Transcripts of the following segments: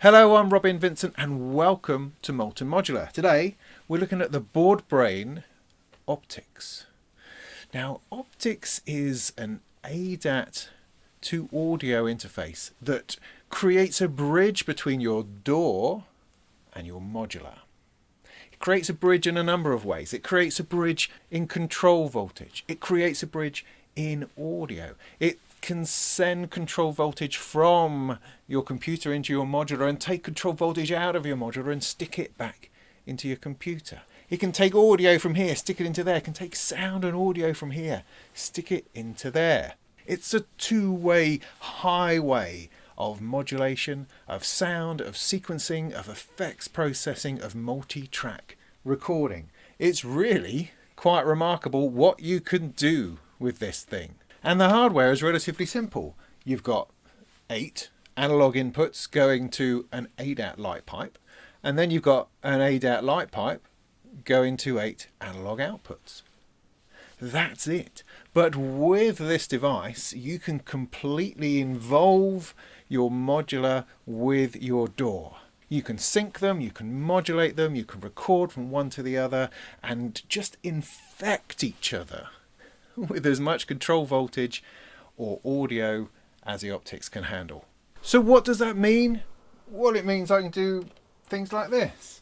Hello, I'm Robin Vincent and welcome to Molten Modular. Today we're looking at the Boredbrain OPTX. Now, OPTX is an ADAT to audio interface that creates a bridge between your DAW and your modular. It creates a bridge in a number of ways. It creates a bridge in control voltage. It creates a bridge in audio. It can send control voltage from your computer into your modular and take control voltage out of your modular and stick it back into your computer. It can take audio from here, stick it into there. It can take sound and audio from here, stick it into there. It's a two-way highway of modulation, of sound, of sequencing, of effects processing, of multi-track recording. It's really quite remarkable what you can do with this thing. And the hardware is relatively simple. You've got 8 analog inputs going to an ADAT light pipe, and then you've got an ADAT light pipe going to 8 analog outputs. That's it. But with this device, you can completely involve your modular with your DAW. You can sync them, you can modulate them, you can record from one to the other, and just infect each other with as much control voltage or audio as the OPTX can handle. So what does that mean? Well, it means I can do things like this.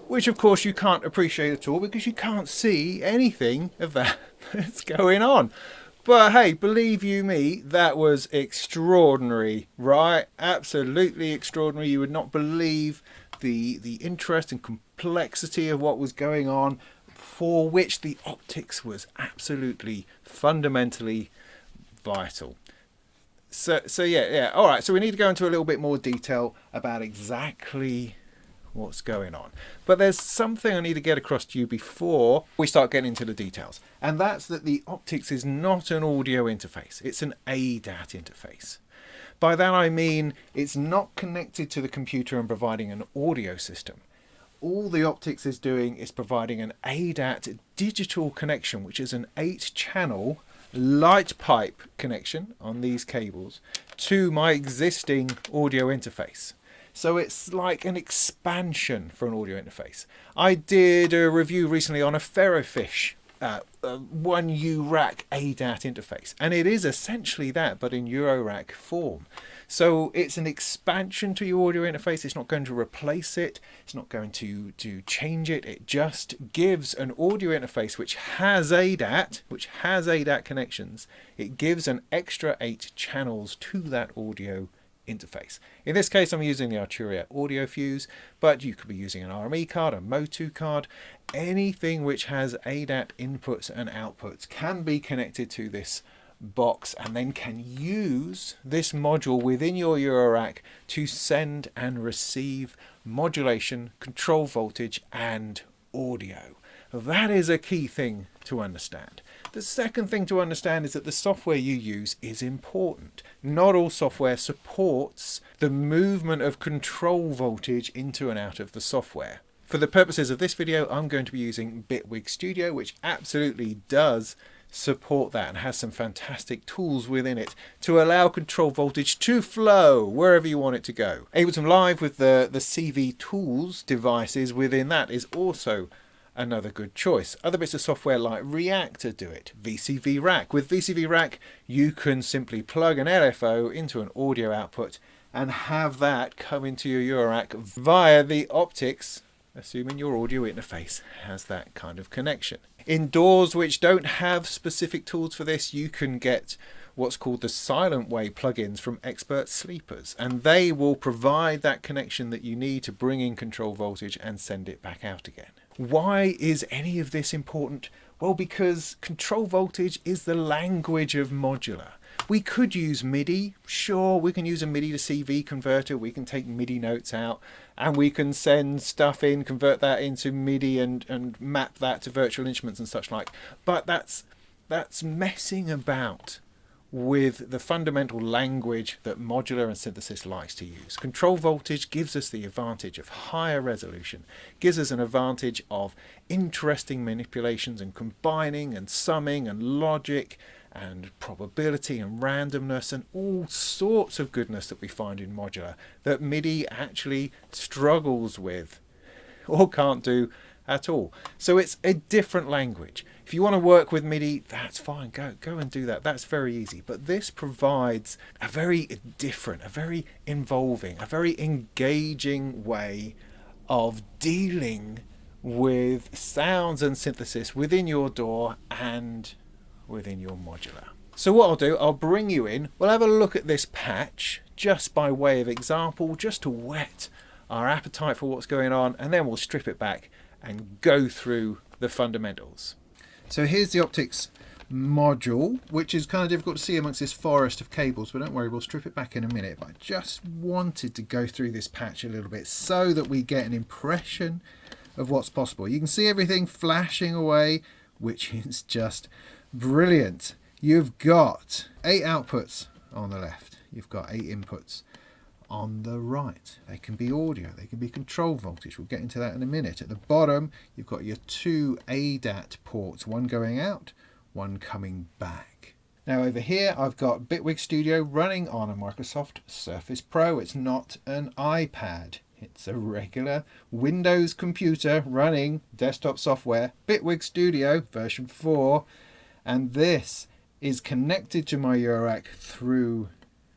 Which of course you can't appreciate at all because you can't see anything of that that's going on. But hey, believe you me, that was extraordinary, right? Absolutely extraordinary. You would not believe the interest and complexity of what was going on, for which the OPTX was absolutely fundamentally vital. So yeah. All right, so we need to go into a little bit more detail about exactly what's going on. But there's something I need to get across to you before we start getting into the details. And that's that the OPTX is not an audio interface. It's an ADAT interface. By that I mean it's not connected to the computer and providing an audio system. All the OPTX is doing is providing an ADAT digital connection, which is an 8-channel light pipe connection on these cables to my existing audio interface. So it's like an expansion for an audio interface. I did a review recently on a Ferrofish 1U rack ADAT interface, and it is essentially that, but in Eurorack form. So it's an expansion to your audio interface. It's not going to replace it. It's not going to change it. It just gives an audio interface which has ADAT connections. It gives an extra 8 channels to that audio interface. In this case, I'm using the Arturia Audiofuse, but you could be using an RME card, a Mo2 card. Anything which has ADAT inputs and outputs can be connected to this box and then can use this module within your Eurorack to send and receive modulation, control voltage, and audio. That is a key thing to understand. The second thing to understand is that the software you use is important. Not all software supports the movement of control voltage into and out of the software. For the purposes of this video, I'm going to be using Bitwig Studio, which absolutely does support that and has some fantastic tools within it to allow control voltage to flow wherever you want it to go. Ableton Live with the CV tools devices within that is also another good choice. Other bits of software like Reactor do it. VCV Rack. With VCV Rack, you can simply plug an LFO into an audio output and have that come into your Eurorack via the optics, assuming your audio interface has that kind of connection. In DAWs which don't have specific tools for this, you can get what's called the Silent Way plugins from Expert Sleepers, and they will provide that connection that you need to bring in control voltage and send it back out again. Why is any of this important? Well, because control voltage is the language of modular. We could use MIDI, sure, we can use a MIDI to CV converter, we can take MIDI notes out, and we can send stuff in, convert that into MIDI and map that to virtual instruments and such like. But that's messing about with the fundamental language that modular and synthesis likes to use. Control voltage gives us the advantage of higher resolution, gives us an advantage of interesting manipulations and combining and summing and logic and probability and randomness and all sorts of goodness that we find in modular that MIDI actually struggles with or can't do at all. So it's a different language. If you want to work with MIDI, that's fine, go and do that. That's very easy. But this provides a very different, a very involving, a very engaging way of dealing with sounds and synthesis within your DAW and within your modular. So what I'll do, I'll bring you in, we'll have a look at this patch just by way of example, just to whet our appetite for what's going on, and then we'll strip it back and go through the fundamentals. So here's the optics module, which is kind of difficult to see amongst this forest of cables, but don't worry, we'll strip it back in a minute. But I just wanted to go through this patch a little bit so that we get an impression of what's possible. You can see everything flashing away, which is just brilliant. You've got 8 outputs on the left, you've got 8 inputs on the right. They can be audio, they can be control voltage, we'll get into that in a minute. At the bottom you've got your 2 ADAT ports, one going out, one coming back. Now over here I've got Bitwig Studio running on a Microsoft Surface Pro. It's not an iPad, it's a regular Windows computer running desktop software, Bitwig Studio version 4, and this is connected to my Eurorack through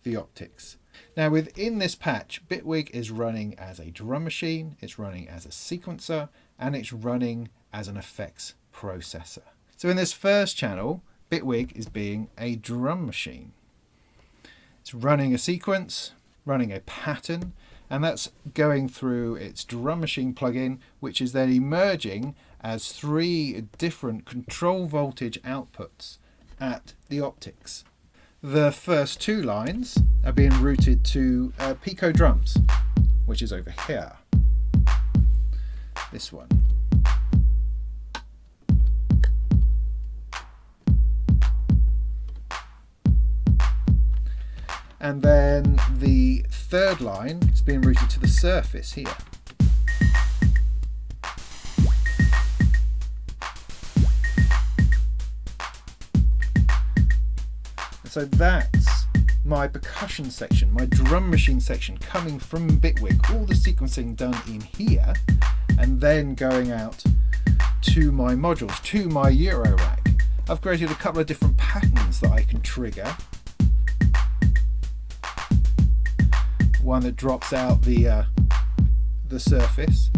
the optics. Now within this patch, Bitwig is running as a drum machine, it's running as a sequencer, and it's running as an effects processor. So in this first channel, Bitwig is being a drum machine. It's running a sequence, running a pattern, and that's going through its drum machine plugin, which is then emerging as 3 different control voltage outputs at the optics. The first 2 lines are being routed to Pico drums, which is over here. This one. And then the third line is being routed to the surface here. So that's my percussion section, my drum machine section coming from Bitwig, all the sequencing done in here, and then going out to my modules, to my Eurorack. I've created a couple of different patterns that I can trigger. One that drops out the surface.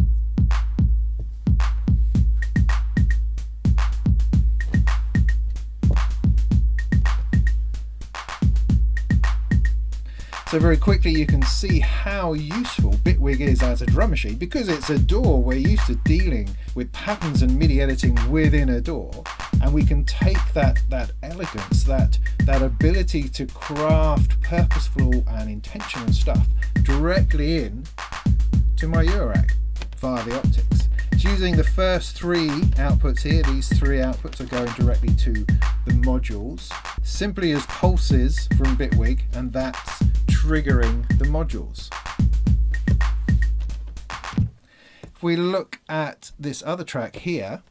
So very quickly you can see how useful Bitwig is as a drum machine, because it's a DAW. We're used to dealing with patterns and MIDI editing within a DAW, and we can take that elegance, that ability to craft purposeful and intentional stuff directly in to my Eurorack via the optics. It's using the first 3 outputs here. These 3 outputs are going directly to the modules, simply as pulses from Bitwig, and that's triggering the modules. If we look at this other track here,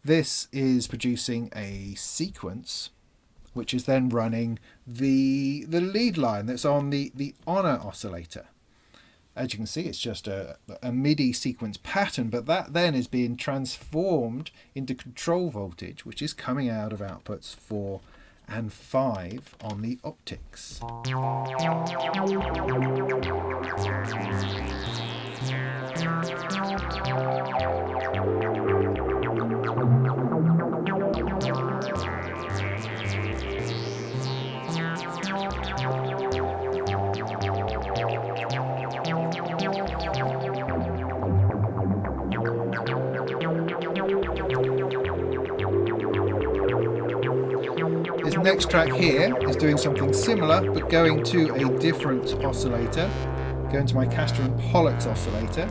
this is producing a sequence which is then running the lead line that's on the Honor oscillator. As you can see, it's just a MIDI sequence pattern, but that then is being transformed into control voltage, which is coming out of outputs 4 and 5 on the optics. This next track here is doing something similar, but going to a different oscillator. Going to my Castor and Pollux oscillator.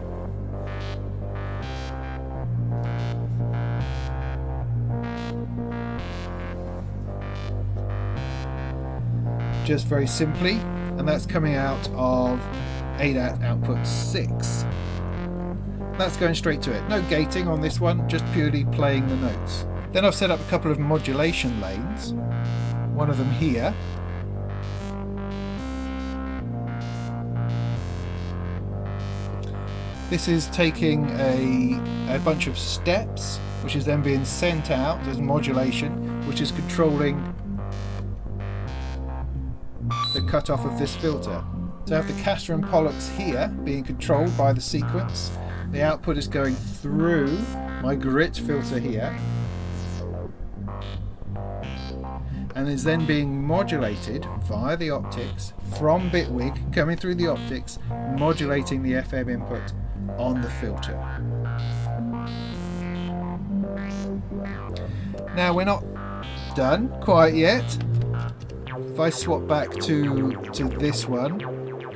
Just very simply, and that's coming out of ADAT output 6. That's going straight to it. No gating on this one, just purely playing the notes. Then I've set up a couple of modulation lanes. One of them here. This is taking a bunch of steps, which is then being sent out as modulation, which is controlling the cutoff of this filter. So I have the Castor and Pollux here being controlled by the sequence. The output is going through my grit filter here, and is then being modulated via the optics from Bitwig, coming through the optics, modulating the FM input on the filter. Now we're not done quite yet. If I swap back to this one,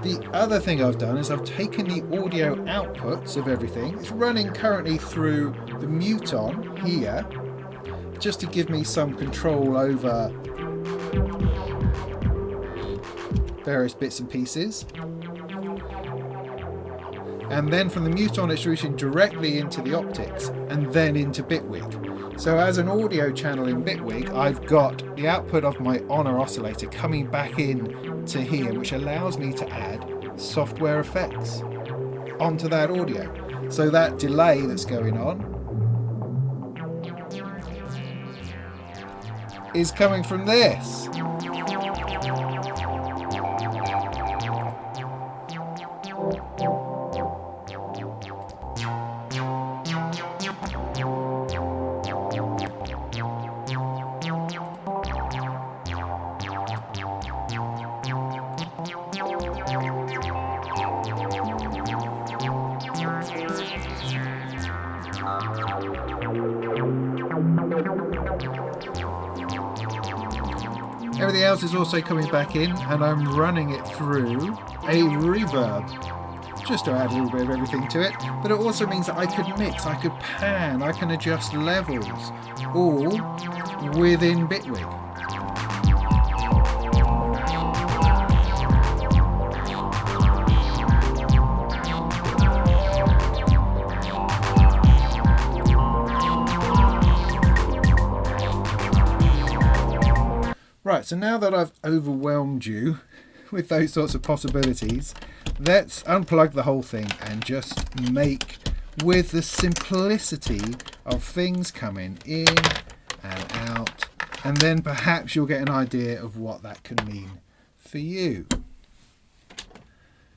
the other thing I've done is I've taken the audio outputs of everything. It's running currently through the mute-on here, just to give me some control over various bits and pieces. And then from the mute-on it's routing directly into the optics and then into Bitwig. So as an audio channel in Bitwig, I've got the output of my Honor oscillator coming back in to here, which allows me to add software effects onto that audio. So that delay that's going on is coming from this. Everything else is also coming back in, and I'm running it through a reverb just to add a little bit of everything to it. But it also means that I could mix, I could pan, I can adjust levels all within Bitwig. Right, so now that I've overwhelmed you with those sorts of possibilities, let's unplug the whole thing and just make with the simplicity of things coming in and out, and then perhaps you'll get an idea of what that can mean for you.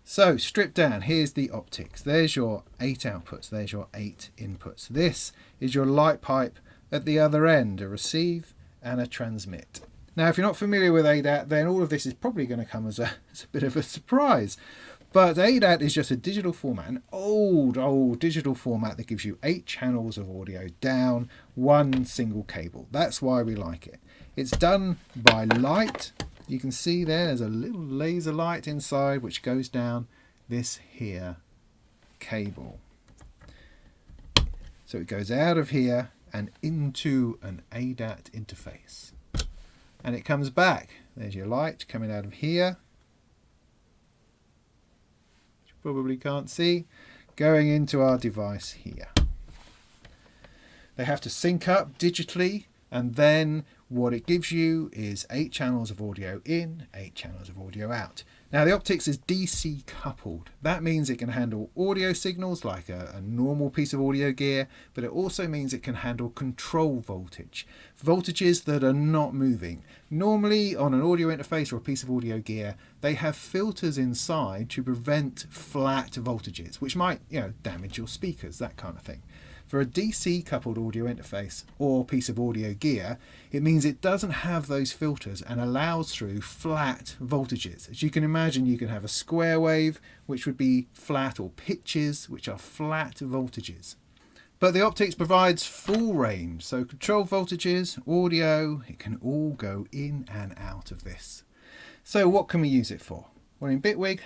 So stripped down, here's the optics. There's your 8 outputs, there's your 8 inputs. This is your light pipe at the other end, a receive and a transmit. Now, if you're not familiar with ADAT, then all of this is probably going to come as a bit of a surprise. But ADAT is just a digital format, an old digital format that gives you 8 channels of audio down one single cable. That's why we like it. It's done by light. You can see there's a little laser light inside which goes down this here cable. So it goes out of here and into an ADAT interface. And it comes back. There's your light coming out of here, which you probably can't see, going into our device here. They have to sync up digitally, and then what it gives you is 8 channels of audio in, 8 channels of audio out. Now the optics is DC coupled. That means it can handle audio signals like a normal piece of audio gear, but it also means it can handle control voltage, voltages that are not moving. Normally on an audio interface or a piece of audio gear, they have filters inside to prevent flat voltages, which might, damage your speakers, that kind of thing. For a DC coupled audio interface or piece of audio gear, it means it doesn't have those filters and allows through flat voltages. As you can imagine, you can have a square wave, which would be flat, or pitches, which are flat voltages. But the optics provides full range, so control voltages, audio, it can all go in and out of this. So what can we use it for? Well, in Bitwig,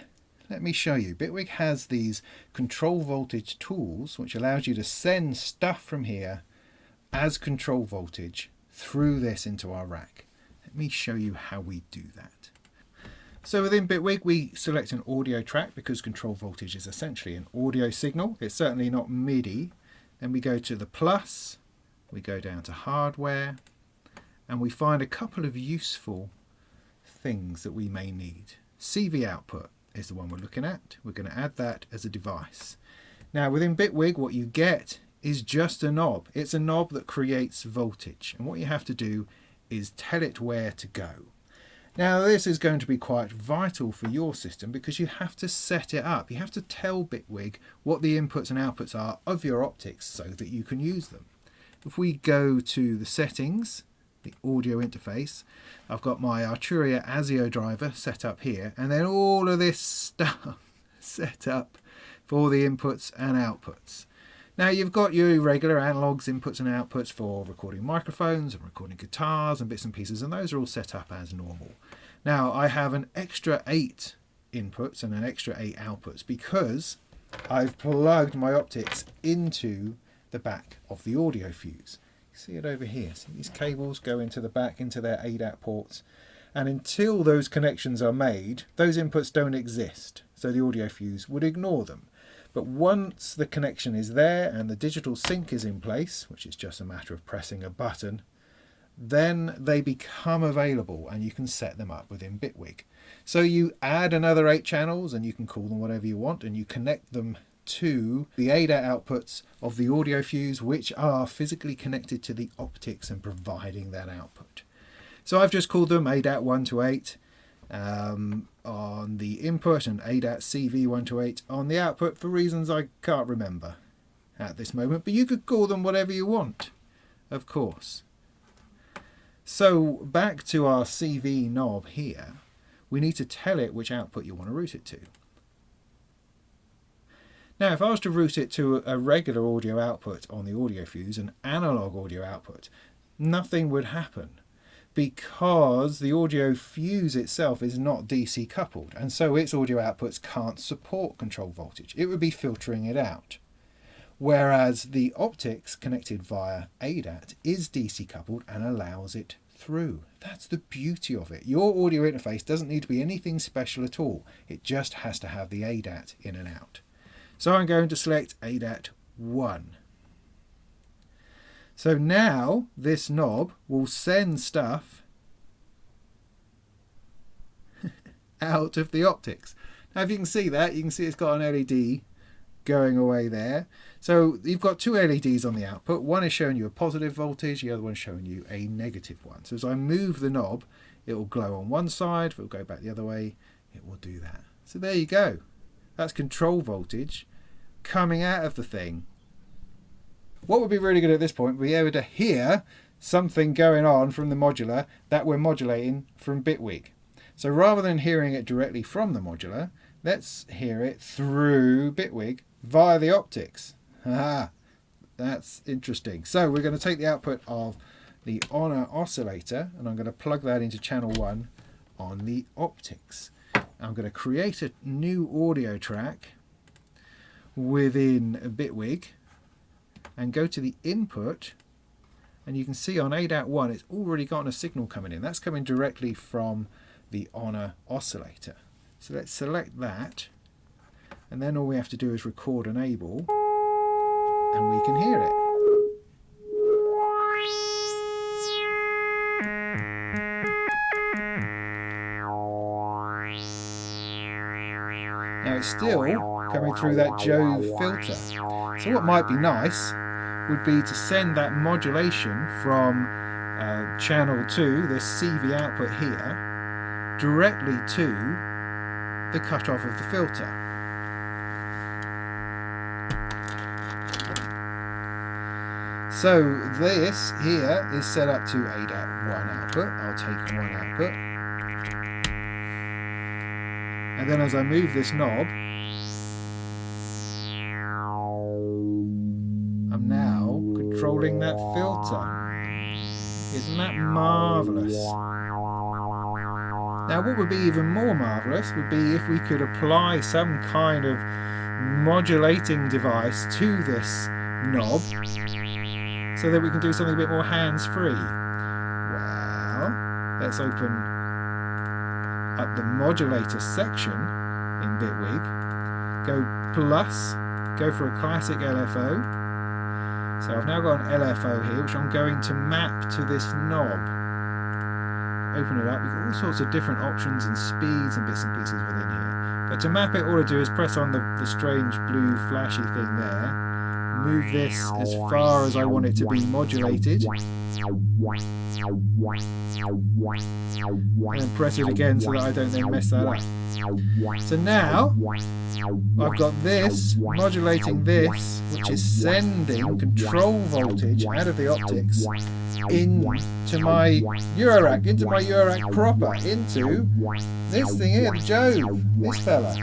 let me show you. Bitwig has these control voltage tools which allows you to send stuff from here as control voltage through this into our rack. Let me show you how we do that. So within Bitwig we select an audio track because control voltage is essentially an audio signal. It's certainly not MIDI. Then we go to the plus, we go down to hardware, and we find a couple of useful things that we may need. CV output is the one we're looking at. We're going to add that as a device. Now within Bitwig what you get is just a knob. It's a knob that creates voltage, and what you have to do is tell it where to go. Now this is going to be quite vital for your system because you have to set it up. You have to tell Bitwig what the inputs and outputs are of your optics so that you can use them. If we go to the settings, the audio interface, I've got my Arturia Audio driver set up here, and then all of this stuff set up for the inputs and outputs. Now you've got your regular analogues, inputs and outputs for recording microphones and recording guitars and bits and pieces, and those are all set up as normal. Now I have an extra 8 inputs and an extra 8 outputs because I've plugged my optics into the back of the Audiofuse. See it over here. See these cables go into the back, into their ADAT ports, and until those connections are made, those inputs don't exist, so the Audiofuse would ignore them. But once the connection is there and the digital sync is in place, which is just a matter of pressing a button, then they become available and you can set them up within Bitwig. So you add another 8 channels, and you can call them whatever you want, and you connect them to the ADAT outputs of the Audiofuse, which are physically connected to the optics and providing that output. So I've just called them ADAT 1 to 8 on the input and ADAT CV 1 to 8 on the output for reasons I can't remember at this moment, but you could call them whatever you want, of course. So back to our CV knob here, we need to tell it which output you want to route it to. Now if I was to route it to a regular audio output on the Audiofuse, an analog audio output, nothing would happen because the Audiofuse itself is not DC coupled, and so its audio outputs can't support control voltage. It would be filtering it out. Whereas the optics connected via ADAT is DC coupled and allows it through. That's the beauty of it. Your audio interface doesn't need to be anything special at all. It just has to have the ADAT in and out. So I'm going to select ADAT 1. So now this knob will send stuff out of the optics. Now if you can see that, you can see it's got an LED going away there. So you've got 2 LEDs on the output. One is showing you a positive voltage, the other one is showing you a negative one. So as I move the knob, it will glow on one side. If it will go back the other way, it will do that. So there you go. That's control voltage coming out of the thing. What would be really good at this point would be able to hear something going on from the modular that we're modulating from Bitwig. So rather than hearing it directly from the modular, let's hear it through Bitwig via the optics. Aha, that's interesting. So we're going to take the output of the Honor oscillator and I'm going to plug that into channel 1 on the optics. I'm going to create a new audio track within Bitwig and go to the input, and you can see on ADAT 1 it's already gotten a signal coming in. That's coming directly from the Honor oscillator. So let's select that, and then all we have to do is record enable and we can hear it. Now it's still coming through that Jove filter. So what might be nice would be to send that modulation from channel 2, this CV output here, directly to the cutoff of the filter. So this here is set up to ADAT 1 output. I'll take 1 output. And then as I move this knob, I'm now controlling that filter. Isn't that marvellous? Now what would be even more marvellous would be if we could apply some kind of modulating device to this knob so that we can do something a bit more hands-free. Well, let's open up the modulator section in Bitwig, go plus, go for a classic LFO. So I've now got an LFO here which I'm going to map to this knob. Open it up, we've got all sorts of different options and speeds and bits and pieces within here. But to map it, all I do is press on the strange blue flashy thing there, move this as far as I want it to be modulated, and then press it again so that I don't then mess that up. So now I've got this modulating this, which is sending control voltage out of the optics into my Eurorack, into my Eurorack proper, into this thing here, the Jove, this fella.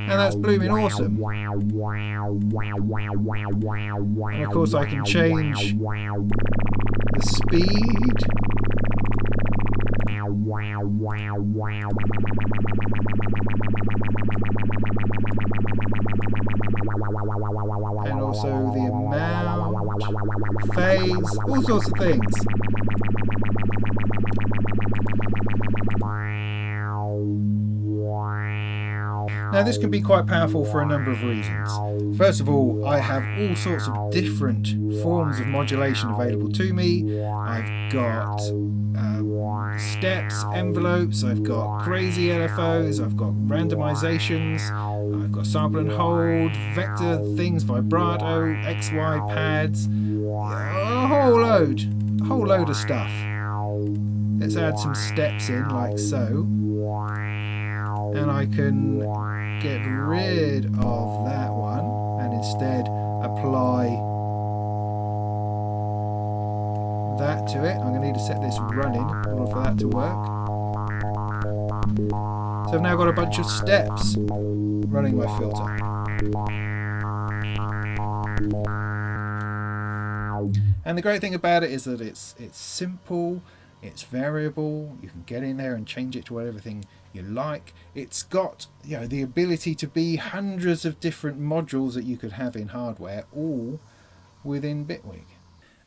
And that's blooming awesome. And of course I can change the speed. And also the amount, phase, all sorts of things. Now this can be quite powerful for a number of reasons. First of all, I have all sorts of different forms of modulation available to me. I've got steps, envelopes, I've got crazy LFOs, I've got randomizations, I've got sample and hold, vector things, vibrato, XY pads, a whole load of stuff. Let's add some steps in like so, and I can get rid of that one and instead apply that to it. I'm going to need to set this running in order for that to work. So I've now got a bunch of steps running my filter. And the great thing about it is that it's simple, it's variable, you can get in there and change it to whatever thing you like. It's got, you know, the ability to be hundreds of different modules that you could have in hardware, all within Bitwig.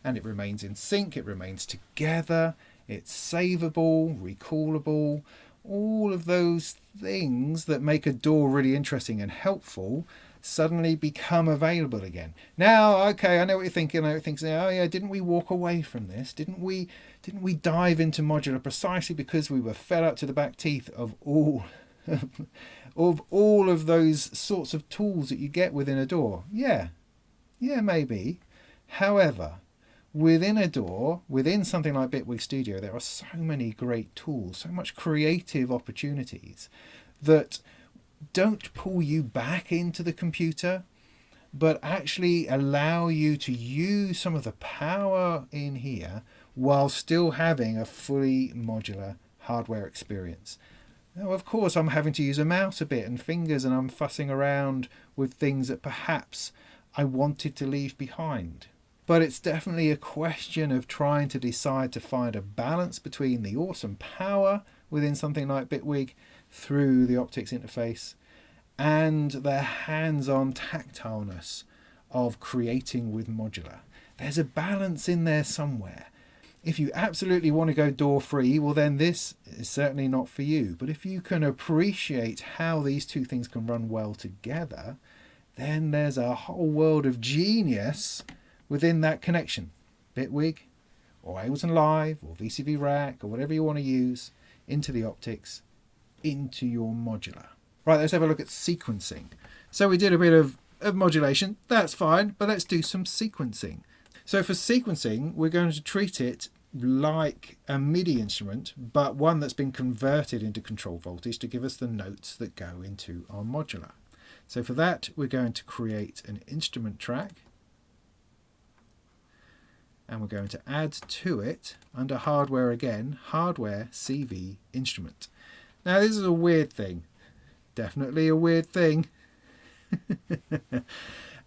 And it remains in sync, it remains together, it's savable, recallable, all of those things that make a DAW really interesting and helpful suddenly become available again. Now, okay, I know what you're thinking. Oh yeah, didn't we walk away from this? Didn't we dive into modular precisely because we were fed up to the back teeth of all of those sorts of tools that you get within a DAW? Yeah, maybe. However, within a DAW, within something like Bitwig Studio, there are so many great tools, so much creative opportunities that don't pull you back into the computer, but actually allow you to use some of the power in here while still having a fully modular hardware experience. Now, of course, I'm having to use a mouse a bit and fingers, and I'm fussing around with things that perhaps I wanted to leave behind. But it's definitely a question of trying to decide to find a balance between the awesome power within something like Bitwig through the optics interface and the hands-on tactileness of creating with modular. There's a balance in there somewhere. If you absolutely want to go DAW free, well then this is certainly not for you. But if you can appreciate how these two things can run well together, then there's a whole world of genius within that connection. Bitwig, or Ableton Live, or VCV Rack, or whatever you want to use, into the optics, into your modular. Right, let's have a look at sequencing. So we did a bit of modulation, that's fine, but let's do some sequencing. So for sequencing, we're going to treat it like a MIDI instrument, but one that's been converted into control voltage to give us the notes that go into our modular. So for that, we're going to create an instrument track, and we're going to add to it, under hardware again, hardware CV instrument. Now this is a weird thing, definitely a weird thing,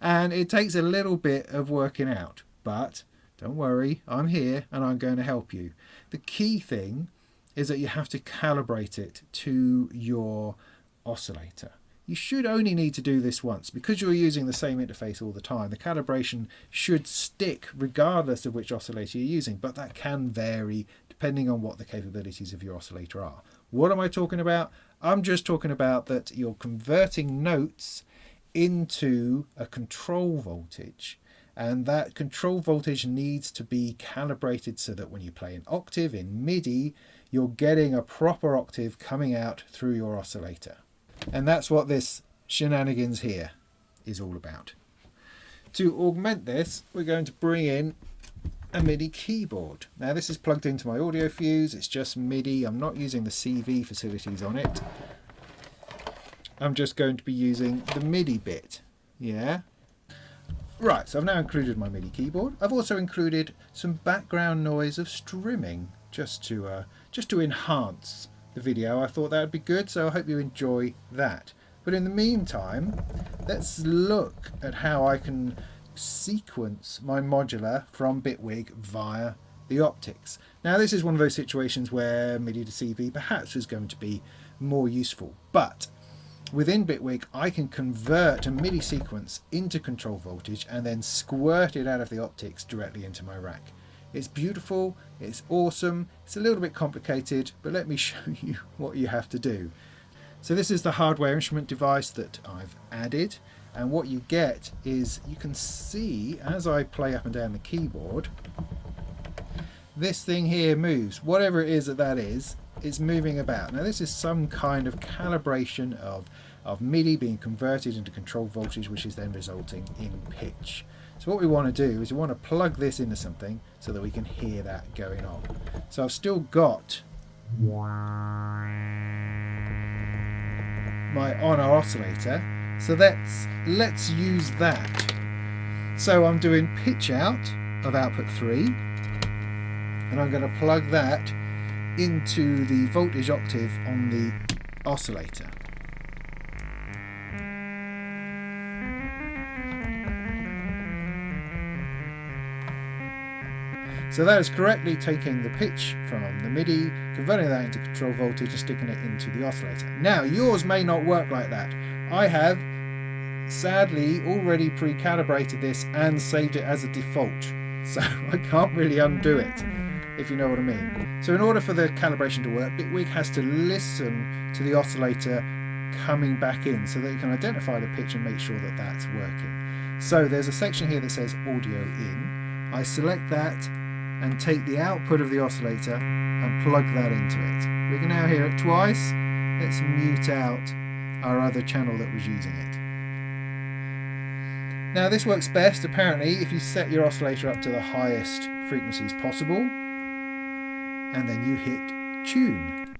and it takes a little bit of working out, but don't worry, I'm here and I'm going to help you. The key thing is that you have to calibrate it to your oscillator. You should only need to do this once. Because you're using the same interface all the time, the calibration should stick regardless of which oscillator you're using, but that can vary depending on what the capabilities of your oscillator are. What am I talking about? I'm just talking about that you're converting notes into a control voltage, and that control voltage needs to be calibrated so that when you play an octave in MIDI, you're getting a proper octave coming out through your oscillator. And that's what this shenanigans here is all about. To augment this, we're going to bring in a MIDI keyboard. Now this is plugged into my Audiofuse, it's just MIDI, I'm not using the CV facilities on it. I'm just going to be using the MIDI bit, yeah? Right, so I've now included my MIDI keyboard. I've also included some background noise of strumming, just to enhance the video. I thought that would be good, so I hope you enjoy that. But in the meantime, let's look at how I can sequence my modular from Bitwig via the optics. Now this is one of those situations where MIDI to CV perhaps is going to be more useful, but within Bitwig I can convert a MIDI sequence into control voltage and then squirt it out of the optics directly into my rack. It's beautiful, it's awesome, it's a little bit complicated, but let me show you what you have to do. So this is the hardware instrument device that I've added, and what you get is you can see as I play up and down the keyboard, this thing here moves. Whatever it is that is, it's moving about. Now this is some kind of calibration of MIDI being converted into control voltage, which is then resulting in pitch. So what we want to do is we want to plug this into something so that we can hear that going on. So I've still got my on-our oscillator, so let's use that. So I'm doing pitch out of output 3, and I'm going to plug that into the voltage octave on the oscillator. So that is correctly taking the pitch from the MIDI, converting that into control voltage and sticking it into the oscillator. Now yours may not work like that. I have sadly already pre-calibrated this and saved it as a default, so I can't really undo it, if you know what I mean. So in order for the calibration to work, Bitwig has to listen to the oscillator coming back in so that it can identify the pitch and make sure that that's working. So there's a section here that says audio in. I select that and take the output of the oscillator and plug that into it. We can now hear it twice. Let's mute out our other channel that was using it. Now this works best apparently if you set your oscillator up to the highest frequencies possible and then you hit tune.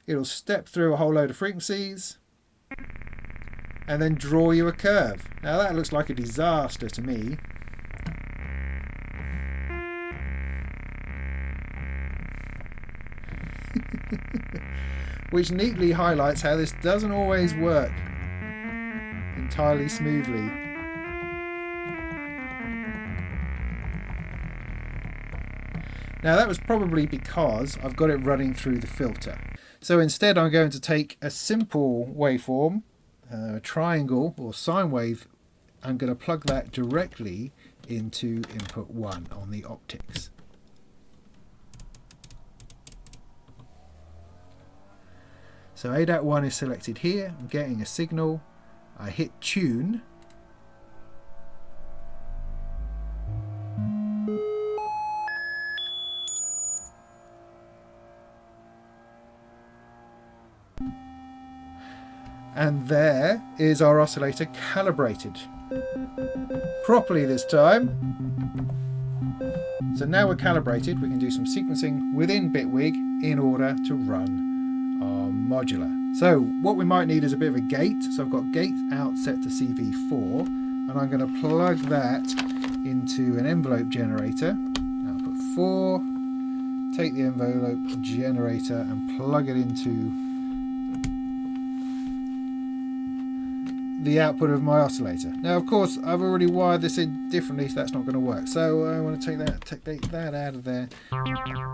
It'll step through a whole load of frequencies and then draw you a curve. Now that looks like a disaster to me. Which neatly highlights how this doesn't always work entirely smoothly. Now that was probably because I've got it running through the filter. So instead I'm going to take a simple waveform, triangle or sine wave, I'm going to plug that directly into input 1 on the optics. So ADAT 1 is selected here. I'm getting a signal. I hit tune. And there is our oscillator calibrated properly this time. So now we're calibrated, we can do some sequencing within Bitwig in order to run our modular. So what we might need is a bit of a gate. So I've got gate out set to CV4, and I'm going to plug that into an envelope generator. Output 4, take the envelope generator and plug it into the output of my oscillator. Now of course I've already wired this in differently, so that's not going to work. So I want to take that out of there.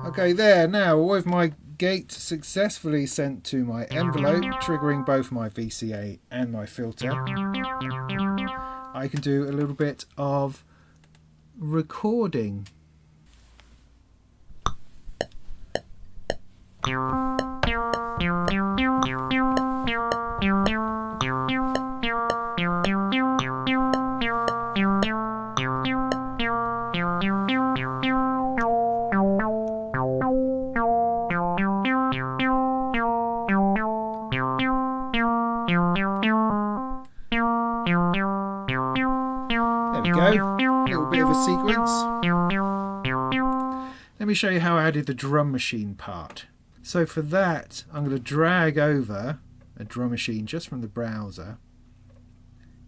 Okay, there. Now with my gate successfully sent to my envelope, triggering both my VCA and my filter, I can do a little bit of recording. Let me show you how I added the drum machine part. So for that, I'm going to drag over a drum machine just from the browser.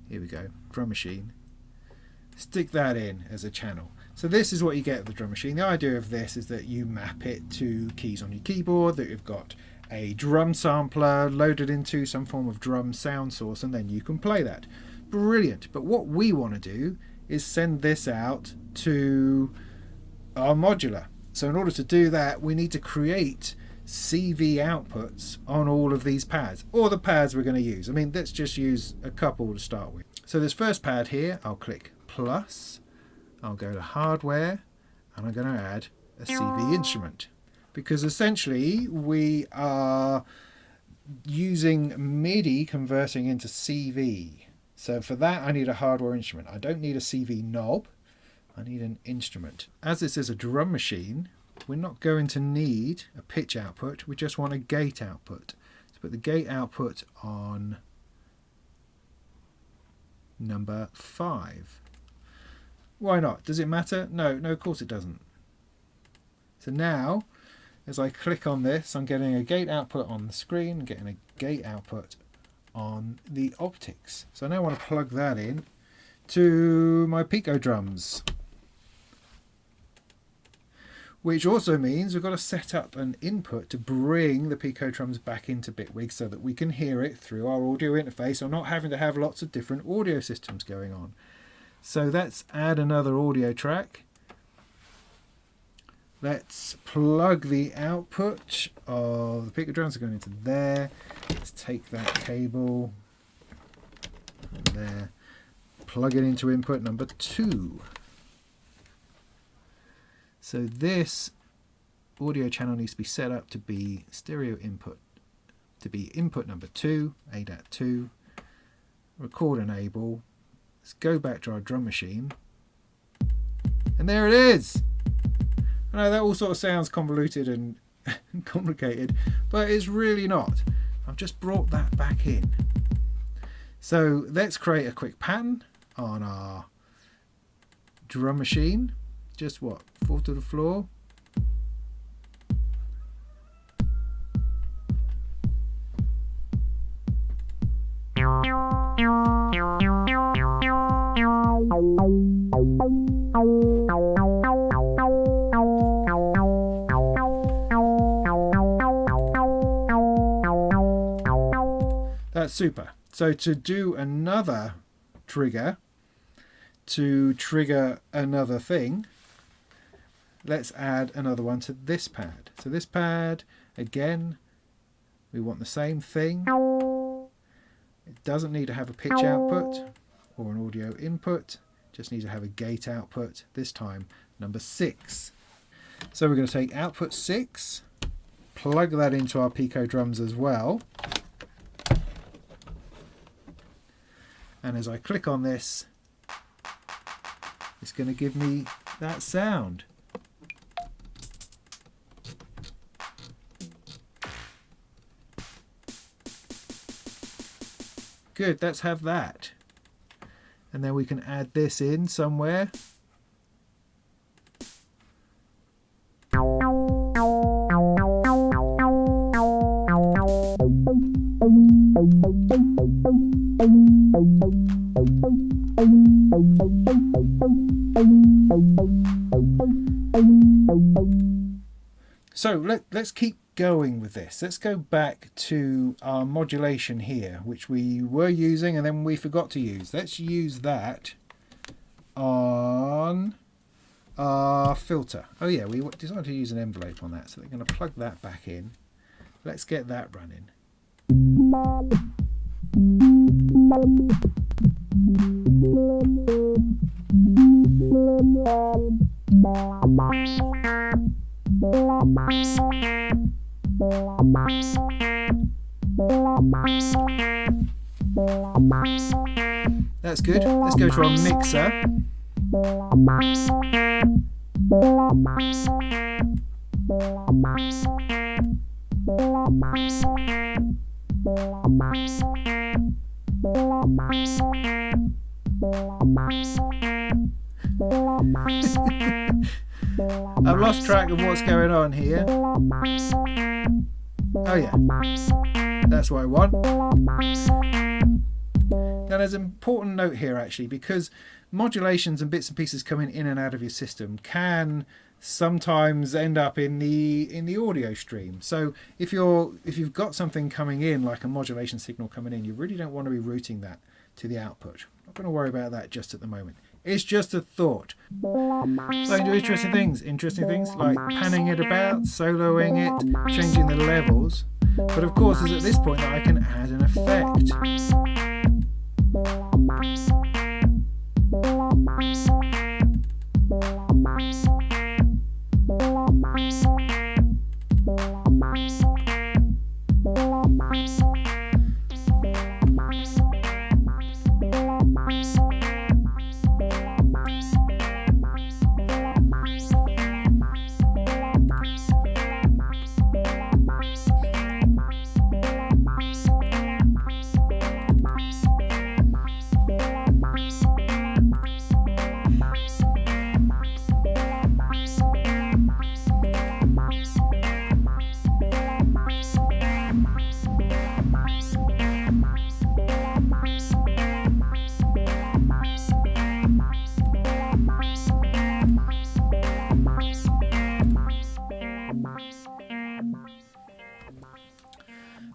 Here we go, drum machine. Stick that in as a channel. So this is what you get with the drum machine. The idea of this is that you map it to keys on your keyboard, that you've got a drum sampler loaded into some form of drum sound source, and then you can play that. Brilliant. But what we want to do is send this out to our modular. So in order to do that, we need to create CV outputs on all of these pads, or the pads we're going to use. I mean, let's just use a couple to start with. So this first pad here, I'll click plus, I'll go to hardware, and I'm going to add a CV instrument, because essentially we are using MIDI converting into CV. So for that I need a hardware instrument. I don't need a CV knob, I need an instrument. As this is a drum machine, we're not going to need a pitch output, we just want a gate output. So put the gate output on number 5. Why not? Does it matter? No, of course it doesn't. So now, as I click on this, I'm getting a gate output on the screen, getting a gate output on the optics. So now I want to plug that in to my Pico drums, which also means we've got to set up an input to bring the Pico drums back into Bitwig so that we can hear it through our audio interface, or not having to have lots of different audio systems going on. So let's add another audio track. Let's plug the output of the Pico drums going into there. Let's take that cable from there, plug it into input number 2. So this audio channel needs to be set up to be stereo input, to be input number 2, ADAT 2, record enable. Let's go back to our drum machine, and there it is. I know that all sort of sounds convoluted and complicated, but it's really not. I've just brought that back in. So let's create a quick pattern on our drum machine. Just what? 4 to the floor. That's super. So to do another trigger, to trigger another thing, let's add another one to this pad. So this pad, again, we want the same thing. doesn't need to have a pitch output or an audio input, just need to have a gate output, this time number 6. So we're going to take output 6, plug that into our Pico drums as well, and as I click on this, it's going to give me that sound. Good, let's have that. And then we can add this in somewhere. So let's keep going with this. Let's go back to our modulation here, which we were using and then we forgot to use. Let's use that on our filter. Oh yeah, we decided to use an envelope on that, so we're going to plug that back in. Let's get that running. That's good. Let's go to our mixer. I've lost track of what's going on here. Oh yeah, that's what I want. Now there's an important note here actually, because modulations and bits and pieces coming in and out of your system can sometimes end up in the audio stream. So if you've got something coming in, like a modulation signal coming in, you really don't want to be routing that to the output. I'm not going to worry about that just at the moment. It's just a thought. So I can do interesting things like panning it about, soloing it, changing the levels. But of course it's at this point that I can add an effect.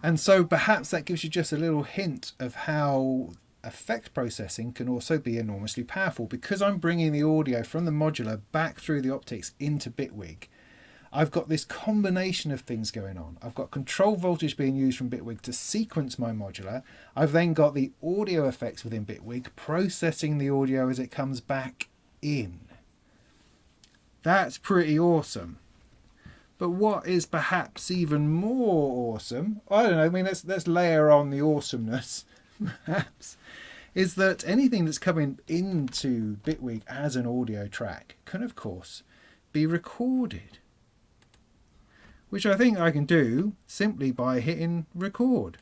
And so perhaps that gives you just a little hint of how effect processing can also be enormously powerful. Because I'm bringing the audio from the modular back through the optics into Bitwig, I've got this combination of things going on. I've got control voltage being used from Bitwig to sequence my modular. I've then got the audio effects within Bitwig processing the audio as it comes back in. That's pretty awesome. But what is perhaps even more awesome, I don't know, I mean, let's layer on the awesomeness, perhaps, is that anything that's coming into Bitwig as an audio track can, of course, be recorded. Which I think I can do simply by hitting record.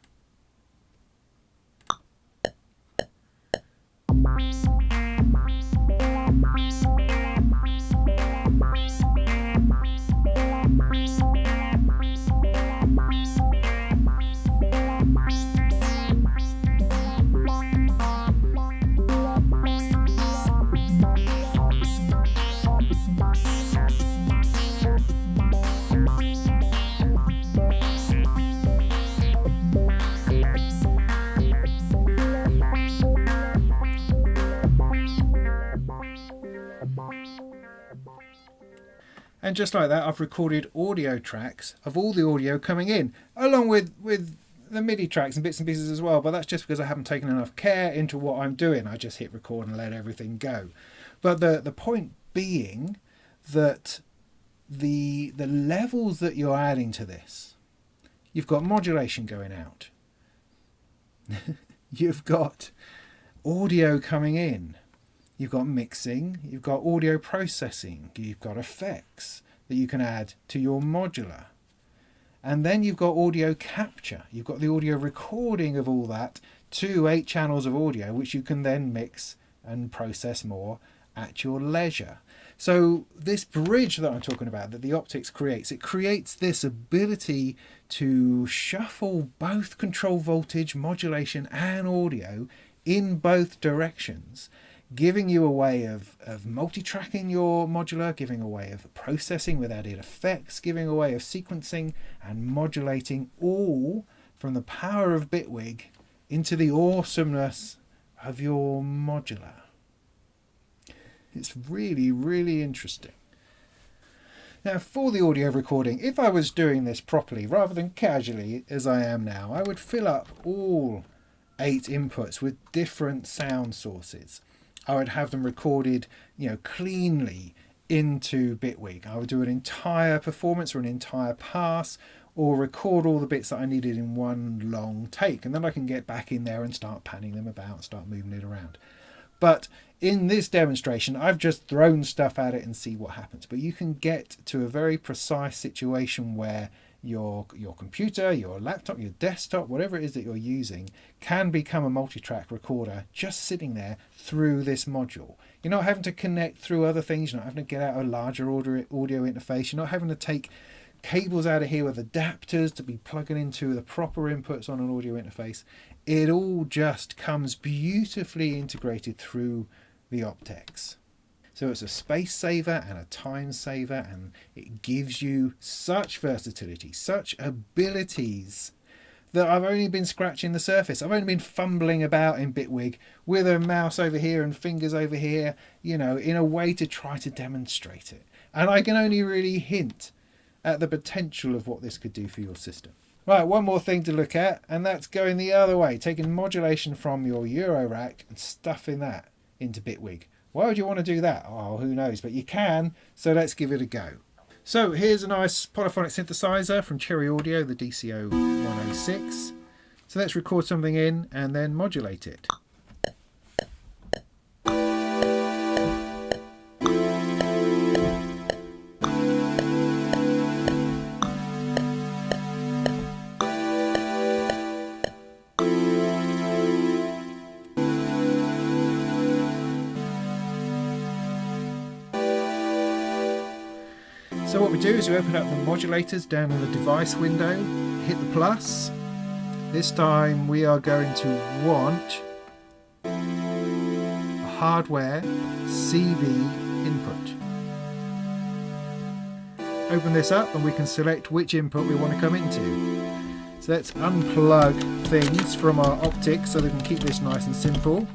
And just like that, I've recorded audio tracks of all the audio coming in, along with the MIDI tracks and bits and pieces as well, but that's just because I haven't taken enough care into what I'm doing. I just hit record and let everything go. But the point being that the levels that you're adding to this, you've got modulation going out. You've got audio coming in. You've got mixing. You've got audio processing. You've got effects that you can add to your modular. And then you've got audio capture. You've got the audio recording of all that to 8 channels of audio, which you can then mix and process more at your leisure. So this bridge that I'm talking about, that the OPTX creates, it creates this ability to shuffle both control voltage, modulation and audio in both directions, giving you a way of multi-tracking your modular, giving a way of processing with added effects, giving a way of sequencing and modulating, all from the power of Bitwig into the awesomeness of your modular. It's really, really interesting. Now, for the audio recording, if I was doing this properly rather than casually as I am now, I would fill up all 8 inputs with different sound sources. I would have them recorded, cleanly into Bitwig. I would do an entire performance or an entire pass, or record all the bits that I needed in one long take, and then I can get back in there and start panning them about, start moving it around. But in this demonstration, I've just thrown stuff at it and see what happens. But you can get to a very precise situation where your computer, your laptop, your desktop, whatever it is that you're using, can become a multi-track recorder just sitting there through this module. You're not having to connect through other things. You're not having to get out a larger audio interface. You're not having to take cables out of here with adapters to be plugging into the proper inputs on an audio interface. It all just comes beautifully integrated through the OPTX. So it's a space saver and a time saver, and it gives you such versatility, such abilities that I've only been scratching the surface. I've only been fumbling about in Bitwig with a mouse over here and fingers over here, in a way to try to demonstrate it. And I can only really hint at the potential of what this could do for your system. Right, one more thing to look at, and that's going the other way, taking modulation from your Eurorack and stuffing that into Bitwig. Why would you want to do that? Oh, who knows, but you can, so let's give it a go. So here's a nice polyphonic synthesizer from Cherry Audio, the DCO 106. So let's record something in and then modulate it. So what we do is we open up the modulators down in the device window, hit the plus. This time we are going to want a hardware CV input. Open this up and we can select which input we want to come into. So let's unplug things from our OPTX so they can keep this nice and simple.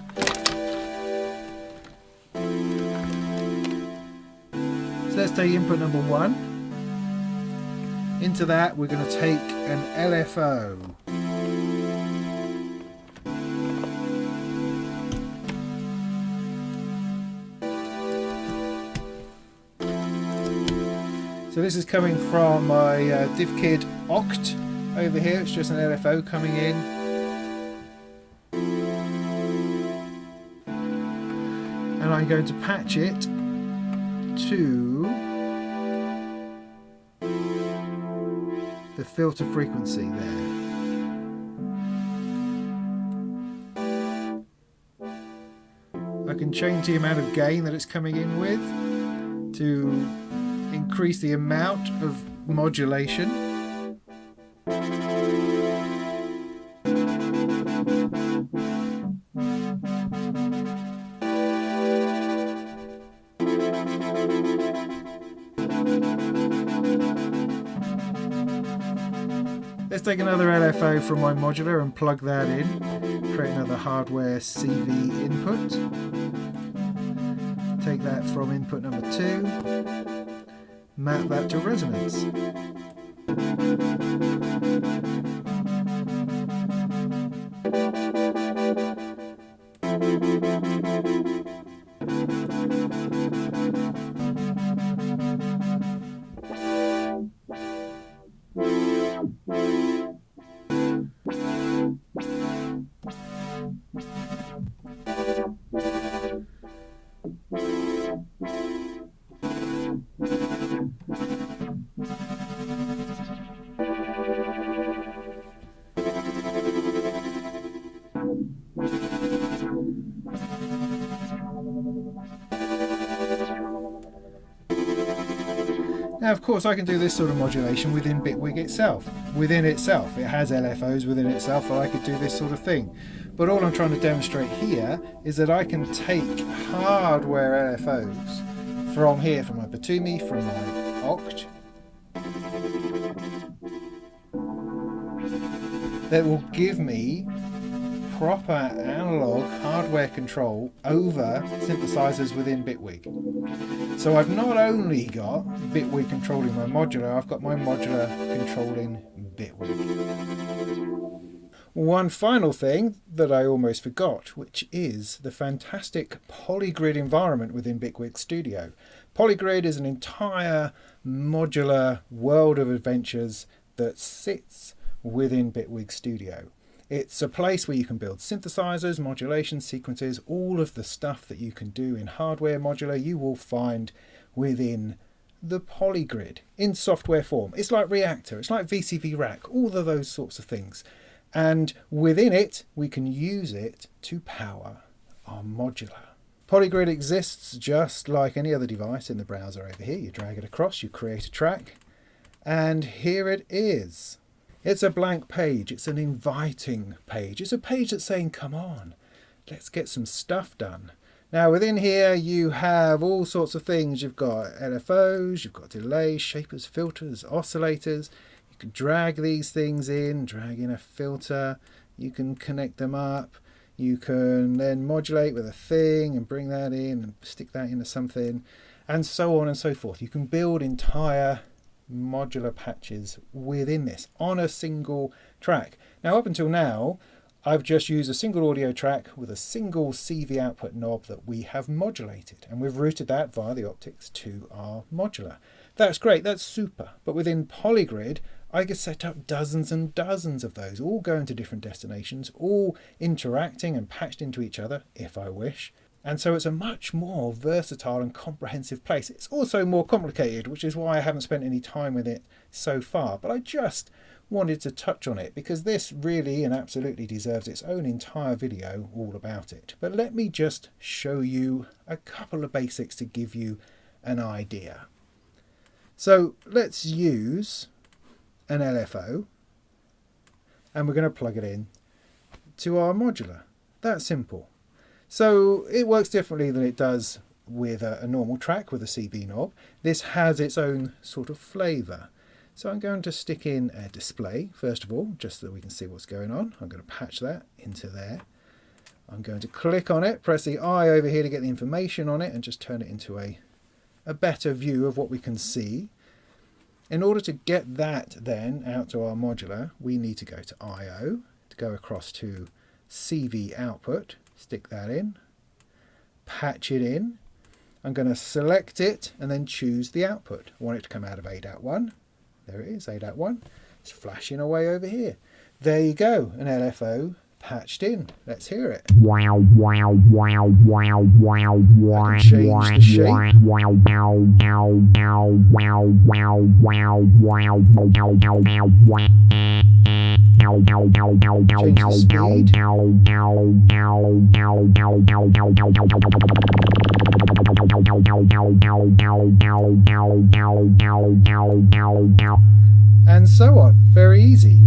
So let's take input number 1. Into that we're going to take an LFO. So this is coming from my DivKid Oct over here. It's just an LFO coming in. And I'm going to patch it to the filter frequency there. I can change the amount of gain that it's coming in with to increase the amount of modulation. Let's take another LFO from my modular and plug that in. Create another hardware CV input. Take that from input number 2. Map that to resonance. Now, of course, I can do this sort of modulation within Bitwig itself. Within itself, it has LFOs within itself, but I could do this sort of thing. But all I'm trying to demonstrate here is that I can take hardware LFOs from here, from my Batumi, from my Oct, that will give me proper analog hardware control over synthesizers within Bitwig. So I've not only got Bitwig controlling my modular, I've got my modular controlling Bitwig. One final thing that I almost forgot, which is the fantastic PolyGrid environment within Bitwig Studio. PolyGrid is an entire modular world of adventures that sits within Bitwig Studio. It's a place where you can build synthesizers, modulation sequences, all of the stuff that you can do in hardware modular you will find within the PolyGrid in software form. It's like Reactor, it's like VCV Rack, all of those sorts of things. And within it, we can use it to power our modular. PolyGrid exists just like any other device in the browser over here. You drag it across, you create a track, and here it is. It's a blank page, it's an inviting page. It's a page that's saying, come on, let's get some stuff done. Now within here you have all sorts of things. You've got LFOs, you've got delays, shapers, filters, oscillators. You can drag these things in, drag in a filter, you can connect them up. You can then modulate with a thing and bring that in and stick that into something, and so on and so forth. You can build entire modular patches within this on a single track. Now up until now I've just used a single audio track with a single CV output knob that we have modulated, and we've routed that via the optics to our modular. That's great, that's super, but within PolyGrid I could set up dozens and dozens of those, all going to different destinations, all interacting and patched into each other if I wish. And so it's a much more versatile and comprehensive place. It's also more complicated, which is why I haven't spent any time with it so far. But I just wanted to touch on it because this really and absolutely deserves its own entire video all about it. But let me just show you a couple of basics to give you an idea. So let's use an LFO and we're going to plug it in to our modular. That's simple. So it works differently than it does with a normal track with a CV knob. This has its own sort of flavour. So I'm going to stick in a display first of all, just so that we can see what's going on. I'm going to patch that into there. I'm going to click on it, press the I over here to get the information on it and just turn it into a better view of what we can see. In order to get that then out to our modular, we need to go to I/O, to go across to CV output. Stick that in, patch it in. I'm going to select it and then choose the output. I want it to come out of ADAT1. There it is, ADAT1. It's flashing away over here. There you go, an LFO patched in. Let's hear it. I can change the shape. Change the speed. And so on. Very easy.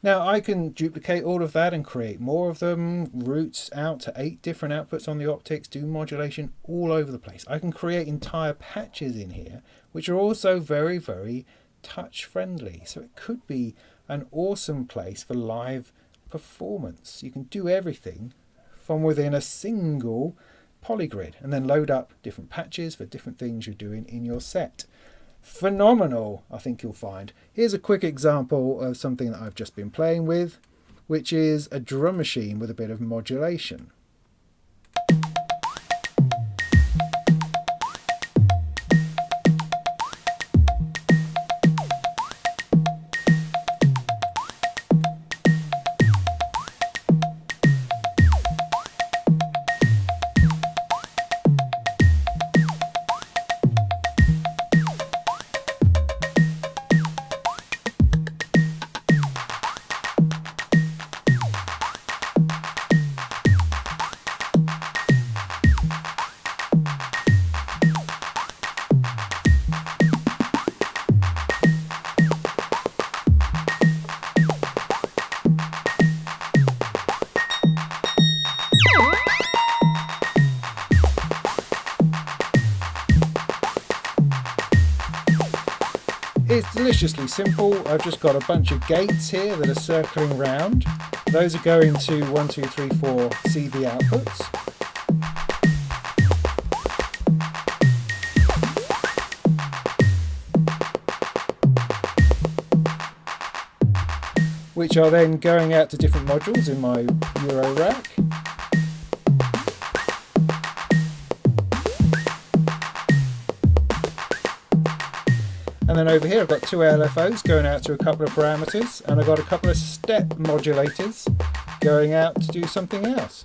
Now I can duplicate all of that and create more of them, routes out to 8 different outputs on the optics, do modulation all over the place. I can create entire patches in here, which are also very, very touch friendly. So it could be an awesome place for live performance. You can do everything from within a single PolyGrid and then load up different patches for different things you're doing in your set. Phenomenal, I think you'll find. Here's a quick example of something that I've just been playing with, which is a drum machine with a bit of modulation. It's deliciously simple. I've just got a bunch of gates here that are circling round. Those are going to 1, 2, 3, 4 CV outputs. Which are then going out to different modules in my Euro rack. And then over here I've got two LFOs going out to a couple of parameters, and I've got a couple of step modulators going out to do something else.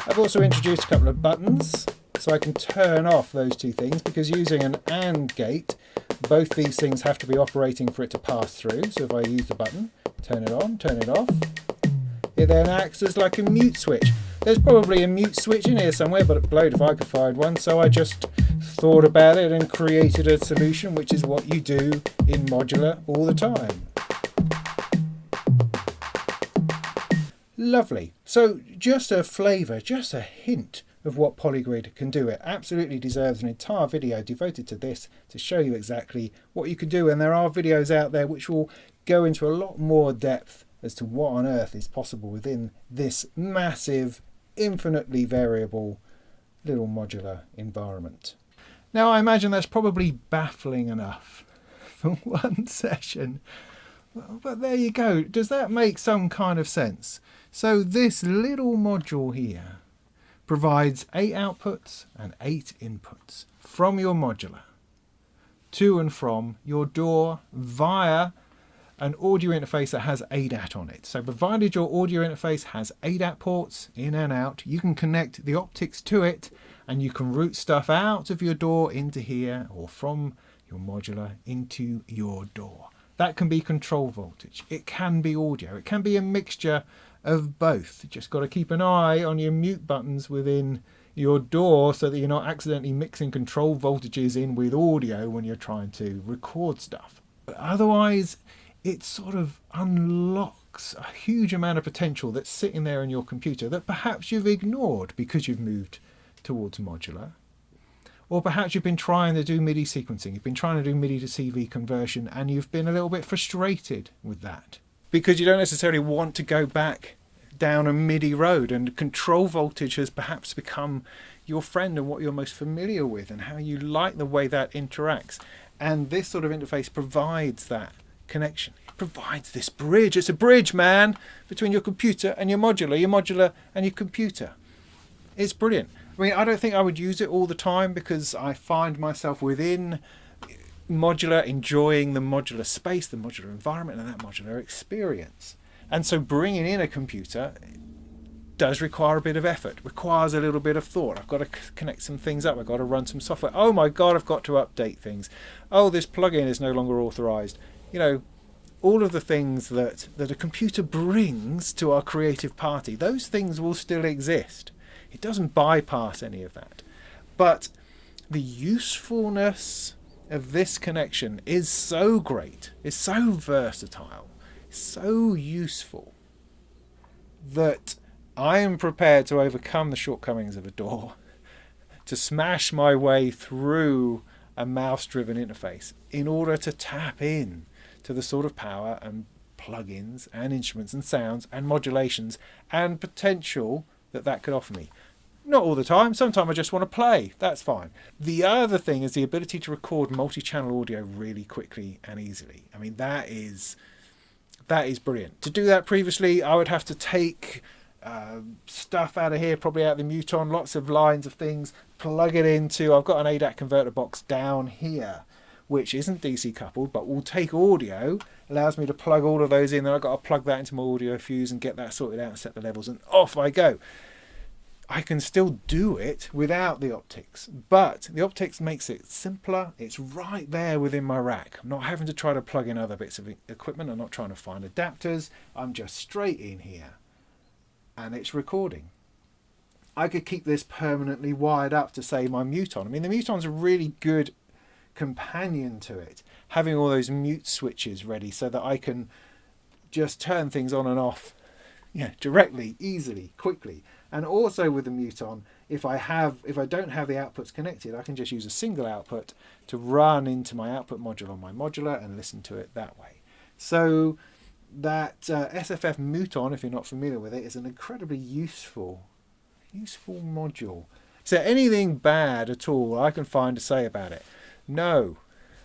I've also introduced a couple of buttons so I can turn off those two things, because using an AND gate, both these things have to be operating for it to pass through. So if I use the button, turn it on, turn it off, it then acts as like a mute switch. There's probably a mute switch in here somewhere, but blowed if I could find one. So I just thought about it and created a solution, which is what you do in modular all the time. Lovely. So just a flavour, just a hint of what PolyGrid can do. It absolutely deserves an entire video devoted to this, to show you exactly what you can do. And there are videos out there which will go into a lot more depth as to what on earth is possible within this massive, infinitely variable little modular environment. Now I imagine that's probably baffling enough for one session, but there you go. Does that make some kind of sense? So this little module here provides 8 outputs and 8 inputs from your modular to and from your DAW via an audio interface that has ADAT on it. So provided your audio interface has ADAT ports in and out, you can connect the optics to it, and you can route stuff out of your DAW into here, or from your modular into your DAW. That can be control voltage, it can be audio, it can be a mixture of both. You just got to keep an eye on your mute buttons within your DAW so that you're not accidentally mixing control voltages in with audio when you're trying to record stuff. But otherwise, it sort of unlocks a huge amount of potential that's sitting there in your computer that perhaps you've ignored because you've moved towards modular. Or perhaps you've been trying to do MIDI sequencing, you've been trying to do MIDI to CV conversion, and you've been a little bit frustrated with that, because you don't necessarily want to go back down a MIDI road, and control voltage has perhaps become your friend and what you're most familiar with and how you like the way that interacts. And this sort of interface provides that connection. It provides this bridge. It's a bridge, man, between your computer and your modular and your computer. It's brilliant. I mean, I don't think I would use it all the time, because I find myself within modular enjoying the modular space, the modular environment, and that modular experience. And so bringing in a computer does require a bit of effort, requires a little bit of thought. I've got to connect some things up, I've got to run some software. Oh my God, I've got to update things. Oh, this plugin is no longer authorized. You know, all of the things that a computer brings to our creative party, those things will still exist. It doesn't bypass any of that. But the usefulness of this connection is so great, is so versatile, so useful, that I am prepared to overcome the shortcomings of a DAW, to smash my way through a mouse-driven interface in order to tap in to the sort of power and plugins and instruments and sounds and modulations and potential that could offer me. Not all the time. Sometimes I just want to play. That's fine. The other thing is the ability to record multi-channel audio really quickly and easily. I mean, that is brilliant. To do that previously, I would have to take stuff out of here, probably out of the mute-on, lots of lines of things, plug it into, I've got an ADAT converter box down here, which isn't DC coupled, but will take audio, allows me to plug all of those in, then I've got to plug that into my Audiofuse and get that sorted out and set the levels, and off I go. I can still do it without the optics, but the optics makes it simpler. It's right there within my rack. I'm not having to try to plug in other bits of equipment. I'm not trying to find adapters. I'm just straight in here and it's recording. I could keep this permanently wired up to, say, my mute-on. I mean, the mute-on's a really good companion to it, having all those mute switches ready so that I can just turn things on and off Yeah, directly, easily, quickly. And also with the mute on, if I don't have the outputs connected, I can just use a single output to run into my output module on my modular and listen to it that way. So that SFF mute on, if you're not familiar with it, is an incredibly useful module. Is there anything bad at all I can find to say about it? No,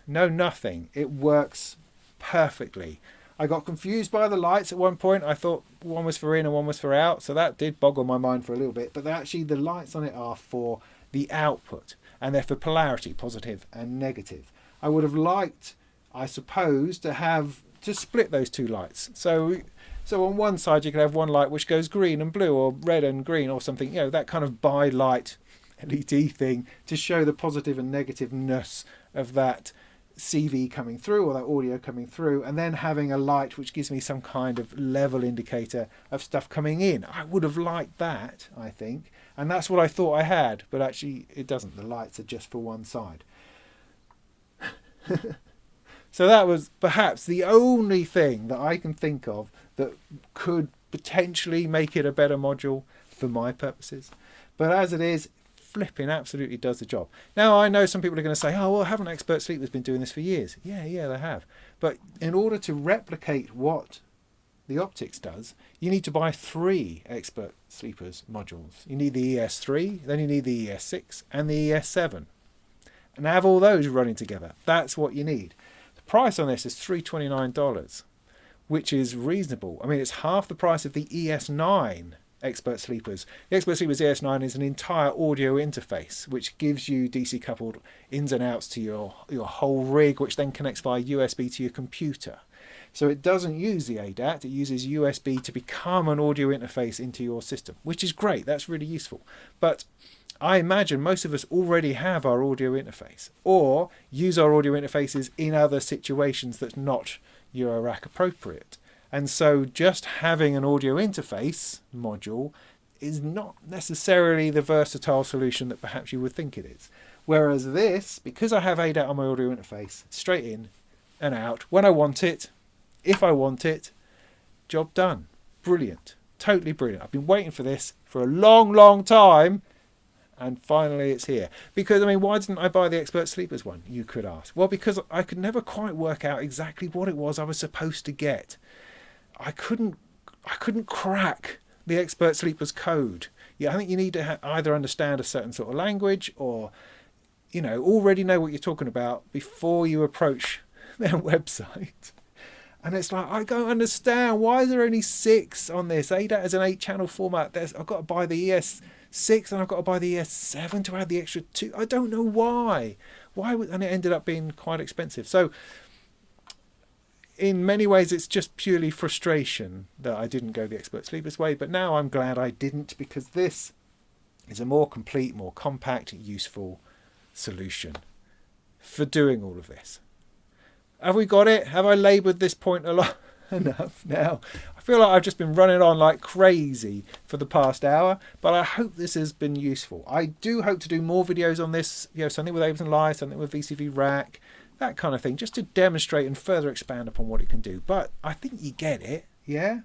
nothing. It works perfectly. I got confused by the lights at one point. I thought one was for in and one was for out, so that did boggle my mind for a little bit. But actually the lights on it are for the output, and they're for polarity, positive and negative. I would have liked, I suppose, to split those two lights. So on one side you could have one light which goes green and blue, or red and green, or something, you know, that kind of bi-light LED thing to show the positive and negativeness of that CV coming through, or that audio coming through, and then having a light which gives me some kind of level indicator of stuff coming in. I would have liked that, I think, and that's what I thought I had, but actually it doesn't. The lights are just for one side. So that was perhaps the only thing that I can think of that could potentially make it a better module for my purposes. But as it is, flipping absolutely does the job. Now, I know some people are going to say, oh, well, haven't expert sleepers been doing this for years? Yeah, they have. But in order to replicate what the OPTX does, you need to buy 3 expert sleepers modules. You need the ES3, then you need the ES6 and the ES7. And have all those running together. That's what you need. The price on this is $329, which is reasonable. I mean, it's half the price of the ES9 expert sleepers. The expert sleepers ES9 is an entire audio interface which gives you DC coupled ins and outs to your whole rig, which then connects via USB to your computer. So it doesn't use the ADAT, it uses USB to become an audio interface into your system, which is great. That's really useful. But I imagine most of us already have our audio interface, or use our audio interfaces in other situations that's not Eurorack appropriate. And so just having an audio interface module is not necessarily the versatile solution that perhaps you would think it is. Whereas this, because I have ADAT on my audio interface, straight in and out, when I want it, if I want it, job done. Brilliant. Totally brilliant. I've been waiting for this for a long, long time, and finally it's here. Because, I mean, why didn't I buy the Expert Sleepers one, you could ask? Well, because I could never quite work out exactly what it was I was supposed to get. I couldn't crack the Expert Sleepers code. Yeah, I think you need to either understand a certain sort of language, or, you know, already know what you're talking about before you approach their website. And it's like, I don't understand. Why is there only 6 on this? ADAT is an 8-channel format. I've got to buy the ES6 and I've got to buy the ES7 to add the extra 2. I don't know why. And it ended up being quite expensive. So in many ways, it's just purely frustration that I didn't go the Expert Sleepers way. But now I'm glad I didn't, because this is a more complete, more compact, useful solution for doing all of this. Have we got it? Have I laboured this point a lot enough now? I feel like I've just been running on like crazy for the past hour, but I hope this has been useful. I do hope to do more videos on this, you know, something with Ableton Live, something with VCV Rack, that kind of thing, just to demonstrate and further expand upon what it can do. But I think you get it, yeah?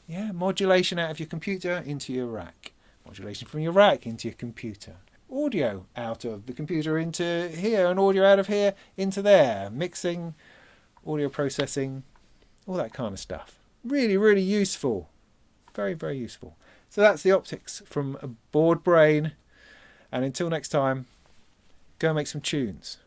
Yeah, modulation out of your computer into your rack. Modulation from your rack into your computer. Audio out of the computer into here, and audio out of here into there. Mixing, audio processing, all that kind of stuff. Really, really useful. Very, very useful. So that's the OPTX from Boredbrain. And until next time, go make some tunes.